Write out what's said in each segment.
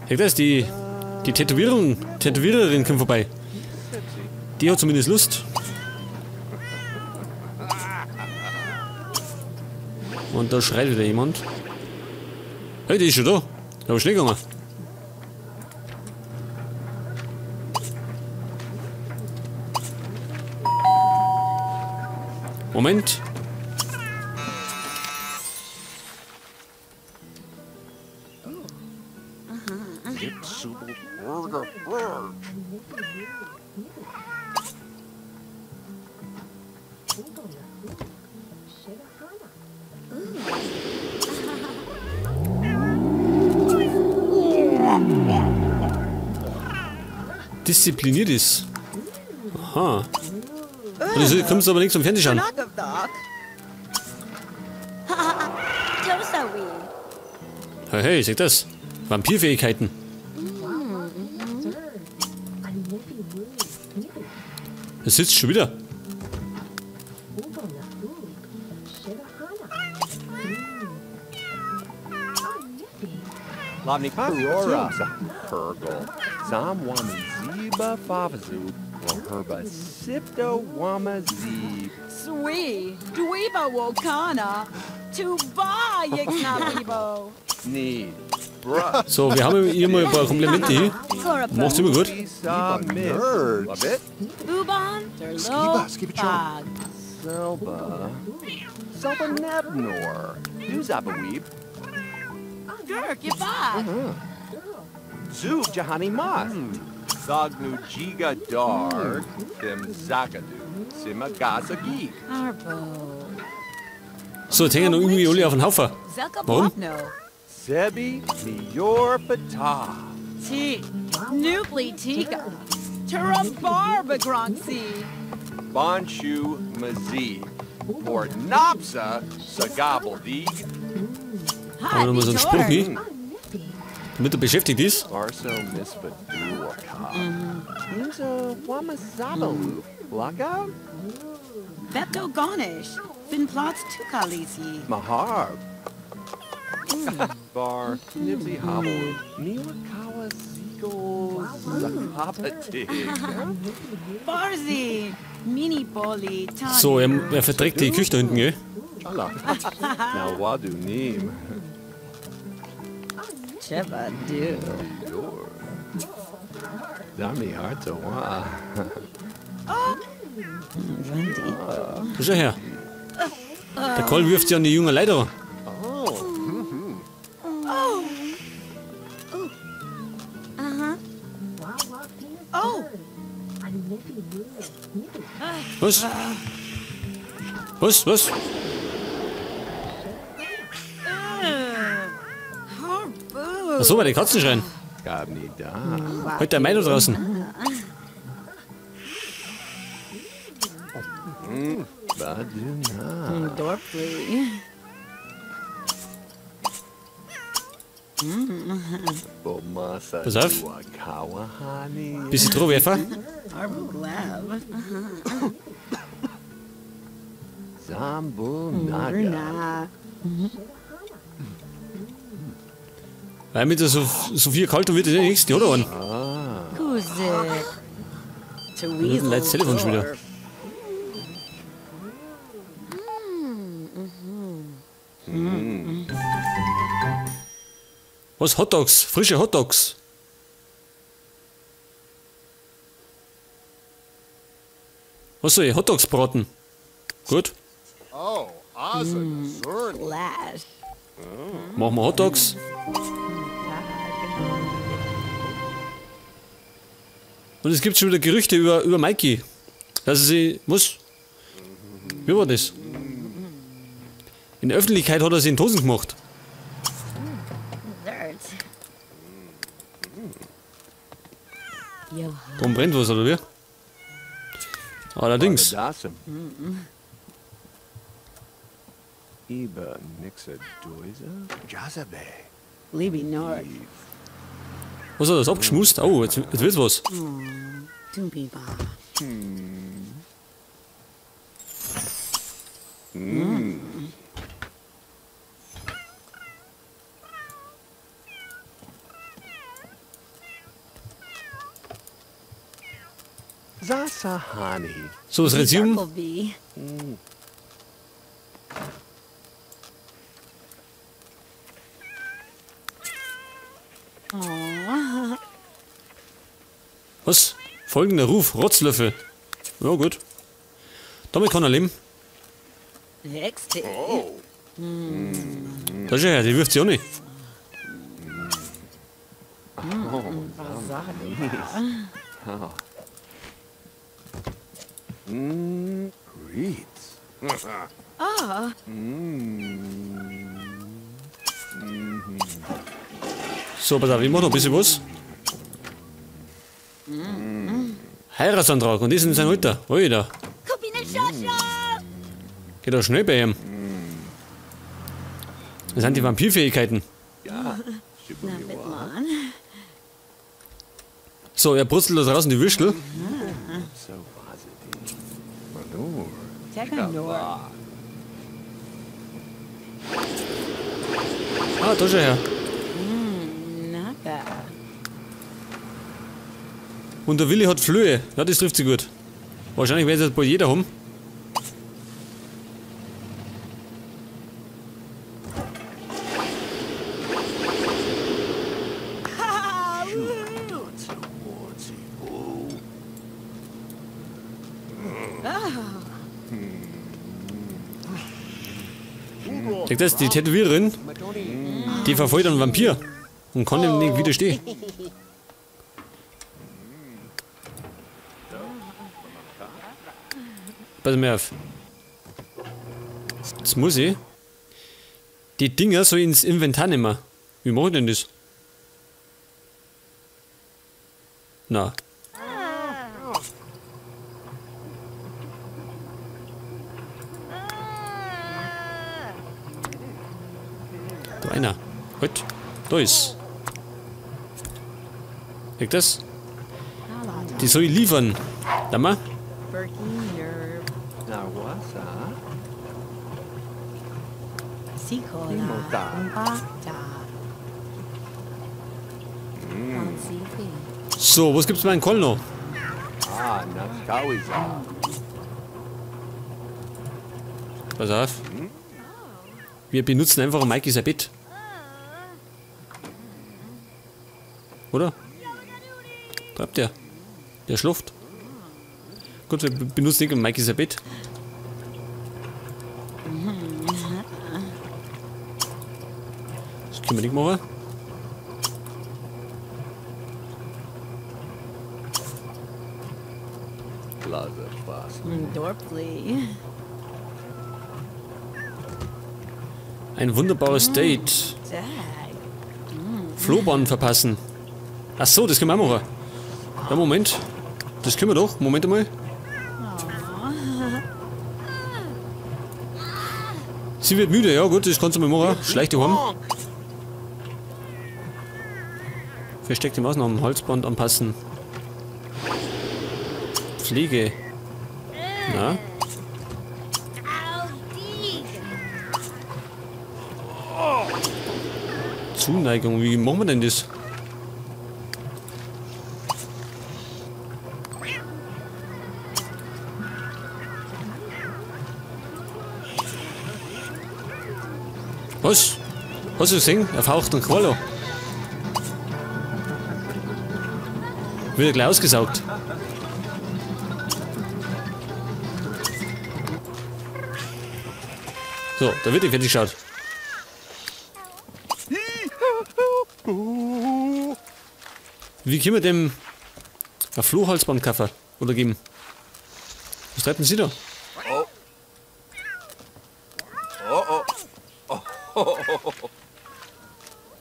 Hey, da ist die Tätowiererin kommt vorbei. Die hat zumindest Lust. Und da schreit wieder jemand. Hey, die ist schon da. Da ist schnell gegangen. Moment. Diszipliniert ist. Aha. Du kommst aber nichts zum Fernsehen an. Hey, hey, sag das. Vampirfähigkeiten. Das sitzt schon wieder. Lavnik Kurora, Purgle, Zam Wamaziba Favazu, Herba Sipto Wamazib. Sweet, Dweeba Wokana, Tuba Yixnabibo. Nee, bruh. So, wir haben hier mal ein paar Komplimente hier. Macht's immer gut. Love it. Uban, Derlo, Bag. Selba. Selba Nebnor. Duzabaweeb. Gurk, you bag. Zub Jahani Moth. Zagnu Jiga Dar. Dem Zagadu. Simagaza Geek. Arbo. So, jetzt hängen noch irgendwie alle auf den Haufen. Warum? Sebi Mior Fatah. T. Nubli Tika. Turumbarba Gronksi. Bonshu Mazib. Or Napsa Sagabeldig. Haben wir nochmal so einen Spruch hier, damit er beschäftigt ist. Arso Mispadurka. Inzo Wamazabalu. Lockout? Bepto Gonish. Fin plots Tukalisi. Mahar. Bar Nibsy Hobble. Niwakawa Seagulls. Zakapatig. Barzi. Mini Poli. So, er verträgt die Küche da hinten, gell? Allah. Now Wadu Neem. Cheva do. Dami Harto Wa. Schau her. Der Karl wirft sie an die jungen Leiter. Oh. Was? Was? Was? Achso, bei den Katzen schreien. Gabni da. Heute der Meiler draußen. Baduna. Dorply. Bomasa. Pass auf. Kawahani. Bisschen Drohwerfer. Arbuglab. Zambu Naga. Weil mit der Sophia kalt wird, ist ja nichts. Die hat einen. Kuzik. Da leitet das Telefon schon wieder. Was? Hotdogs? Frische Hotdogs? Was soll ich? Hotdogs braten? Gut. Oh, awesome. Flash. Machen wir Hotdogs. Und es gibt schon wieder Gerüchte über Mikey. Dass er sie muss. Wie war das? In der Öffentlichkeit hat er sie in Dosen gemacht. Drum brennt was, oder wie? Allerdings. Iba Nixa Doisa. Jazabe. Libby Nord. Was hat das abgeschmust? Oh, jetzt wird's was. Tumpiba. Zasahani. So, das Resume. Bartleby. Oh, Was? Folgender Ruf, Rotzlöffel. Ja, gut. Damit kann er leben. XT. Da ist er her, die wirft sie auch nicht. Reeds. Ah, So, pass auf, ich mach noch ein bisschen was. Heiratsantrag, und die sind in seinem Alter. Alter. Geht auch schnell bei ihm. Das sind die Vampirfähigkeiten. Ja. na Bitlan. So, er brutzelt da draußen die Würstel. So positive. Manur. Tekanor. Ah, da ist er her. Naka. Und der Willi hat Flöhe. Ja, das trifft sie gut. Wahrscheinlich werden sie das bald jeder haben. Check das, die Tätowiererin, die verfolgt einen Vampir und kann ihm nicht widerstehen. Pass mal auf. Jetzt muss ich die Dinger so ins Inventar nehmen. Wie mache ich denn das? Na. Da einer. Halt. Da ist. Check das. Die soll ich liefern. Da mal. Berkey Nerve. Nawasa. Sikola. Limota. Umbata. Consifi. So, was gibt's bei einem Koll noch? Ah, Naskawiza. Pass auf. Wir benutzen einfach Mikey sein Bett. Oder? Treibt der. Der schläft. Gut, wir benutzen nicht Mikey sein Bett. Das können wir nicht machen. Plaza Fast. Dorpley. Ein wunderbares Date. Dag. Flohbahn verpassen. Ach so, das können wir auch machen. Ja, Moment. Das können wir doch. Moment einmal. Sie wird müde, ja gut, das kannst du mal machen. Schleich dich heim. Versteckte Maßnahmen, Halsband anpassen. Pflege. Na? Zuneigung, wie machen wir denn das? Was? Hast du gesehen? Er faucht einen Qualo. Wird er gleich ausgesaugt. So, da wird er fertig geschaut. Wie können wir dem ein Flohhalsband kaufen oder geben? Was treibt denn Sie da?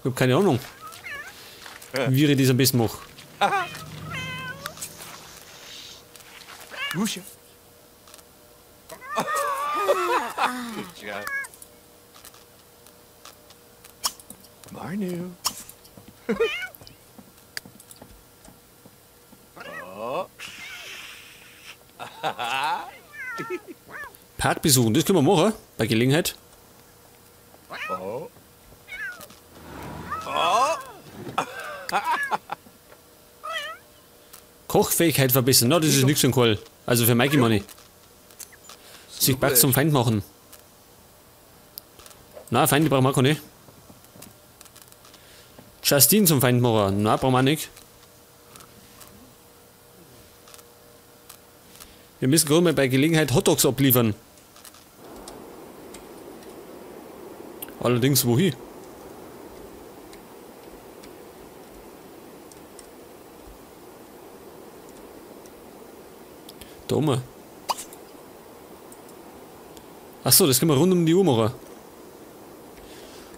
Ich hab keine Ahnung, wie ich das am besten mache. Lucia. Good job. Marnu. Park besuchen, das können wir machen, bei Gelegenheit. Oh. Kochfähigkeit verbessern. Na, das ist nichts für den Kohl. Also für Mikey Money. Sich Back zum Feind machen. Na, Feinde brauchen wir keine. Justine zum Feind machen. Na, brauchen wir nicht. Wir müssen gerade mal bei Gelegenheit Hotdogs abliefern. Allerdings wohin? Da oben. Achso, das können wir rund um die Uhr machen.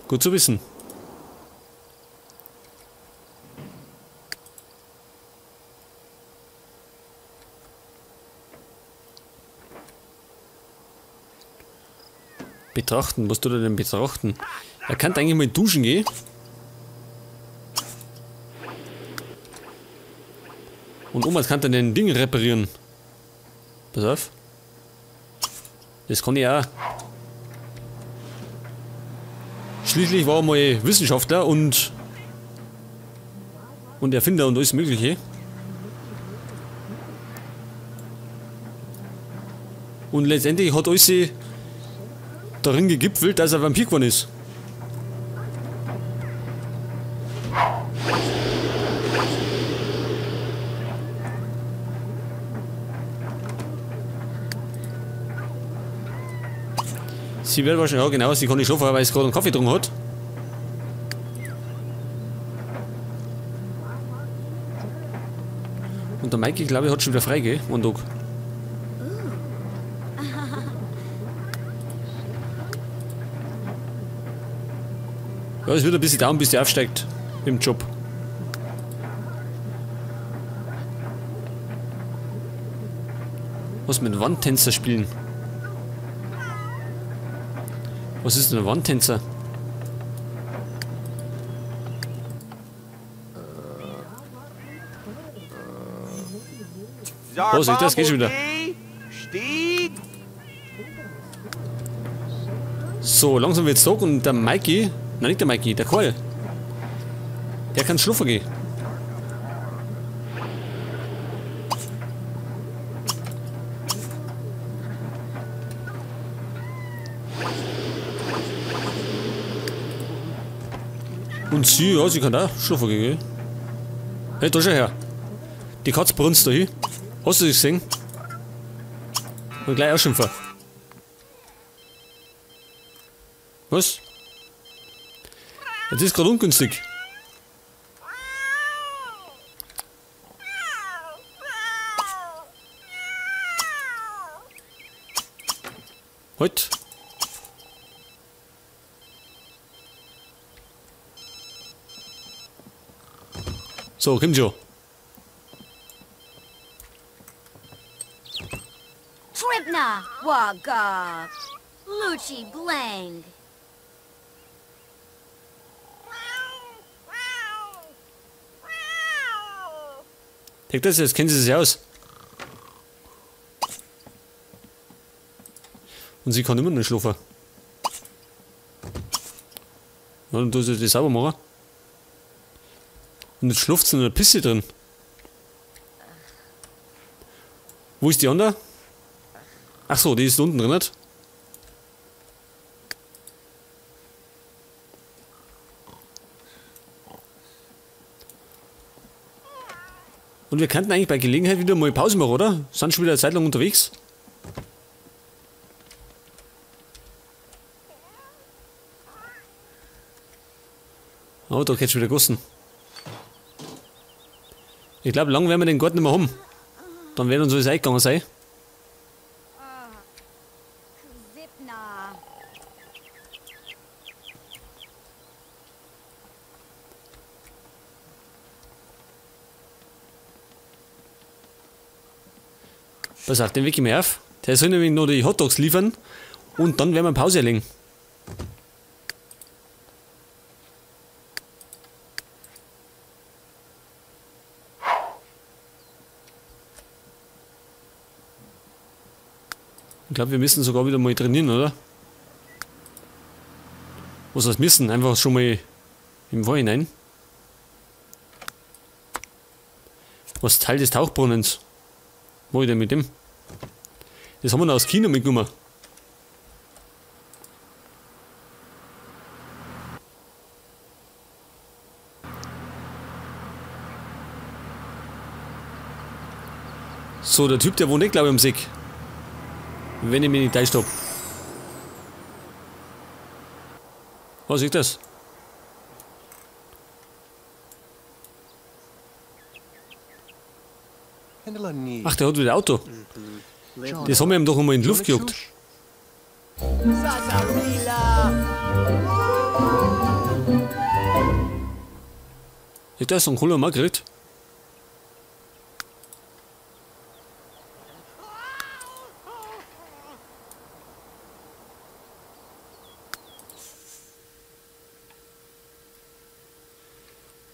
Gut zu wissen. Betrachten, was tut er denn betrachten? Er kann eigentlich mal duschen gehen. Und Omas kann dann den Ding reparieren. Pass auf. Das kann ich auch. Schließlich war er mal Wissenschaftler und Erfinder und alles Mögliche. Und letztendlich hat alles darin gegipfelt, dass er Vampir geworden ist. Sie wird wahrscheinlich, ja genau, sie kann nicht schlafen, weil sie gerade einen Kaffee getrunken hat. Und der Mikey, glaube ich, hat schon wieder frei, gell? Einen Tag. Ja, es wird ein bisschen dauern, bis die aufsteigt im Job. Was mit Wandtänzer spielen? Was ist denn ein Wandtänzer? Oh, seht ihr, das geht schon wieder. Steht. So, langsam wird's Tag und der Mikey, nein nicht der Mikey, der Karl, der kann schlafen gehen. Und sie, ja, sie kann auch schlafen gehen. Hey, da schau her. Die Katze brunst da hin. Hast du das gesehen? Und gleich ausschimpfen. Was? Das ist gerade ungünstig. Halt. So, kommt schon. Tripna, Wagga, Lucci Blank. Denk das jetzt, kennen Sie sich aus. Und sie kann immer noch schlafen. Ja, dann tust du das sauber machen. Und jetzt schläft sie in der Pisse drin. Wo ist die andere? Ach so, die ist da unten drin, nicht? Und wir könnten eigentlich bei Gelegenheit wieder mal Pause machen, oder? Sind schon wieder eine Zeit lang unterwegs. Oh, da geht's wieder gossen. Ich glaube, lang werden wir den Garten nicht mehr haben. Dann wird uns alles eingegangen sein. Zipna. Pass auf, den weck ich mir auf. Der soll nämlich noch die Hotdogs liefern. Und dann werden wir Pause legen. Ich glaube, wir müssen sogar wieder mal trainieren, oder? Was heißt müssen? Einfach schon mal im Vorhinein. Was Teil des Tauchbrunnens? Wo ich denn mit dem? Das haben wir noch aus China mitgenommen. So, der Typ, der wohnt nicht, glaube ich, am Seck. Wenn ich mich nicht täuscht habe. Was ist das? Ach, der hat wieder ein Auto. Das haben wir ihm doch einmal in die Luft gejagt. Ist das so ein cooler Margret?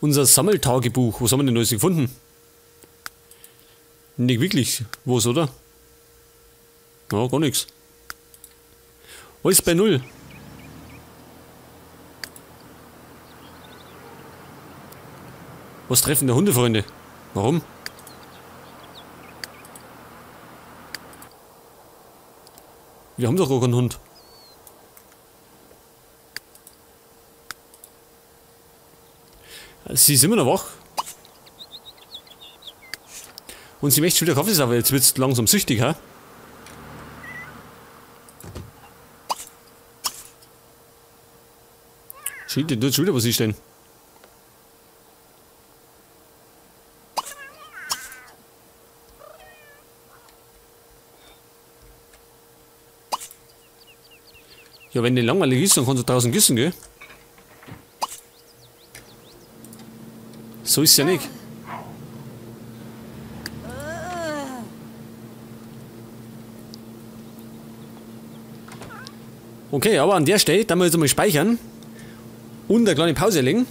Unser Sammeltagebuch. Was haben wir denn alles gefunden? Nicht wirklich. Was, oder? Ja, gar nichts. Alles bei Null. Was treffen der Hundefreunde? Warum? Wir haben doch gar keinen Hund. Sie ist immer noch wach. Und sie möchte schon wieder Kaffee sauber. Jetzt wird es langsam süchtig, ha? Shit, die tut schon wieder was ist denn? Ja, wenn die langweilig ist, dann kannst du draußen küssen, gell? So ist es ja nicht. Okay, aber an der Stelle, da wir jetzt mal speichern und eine kleine Pause legen.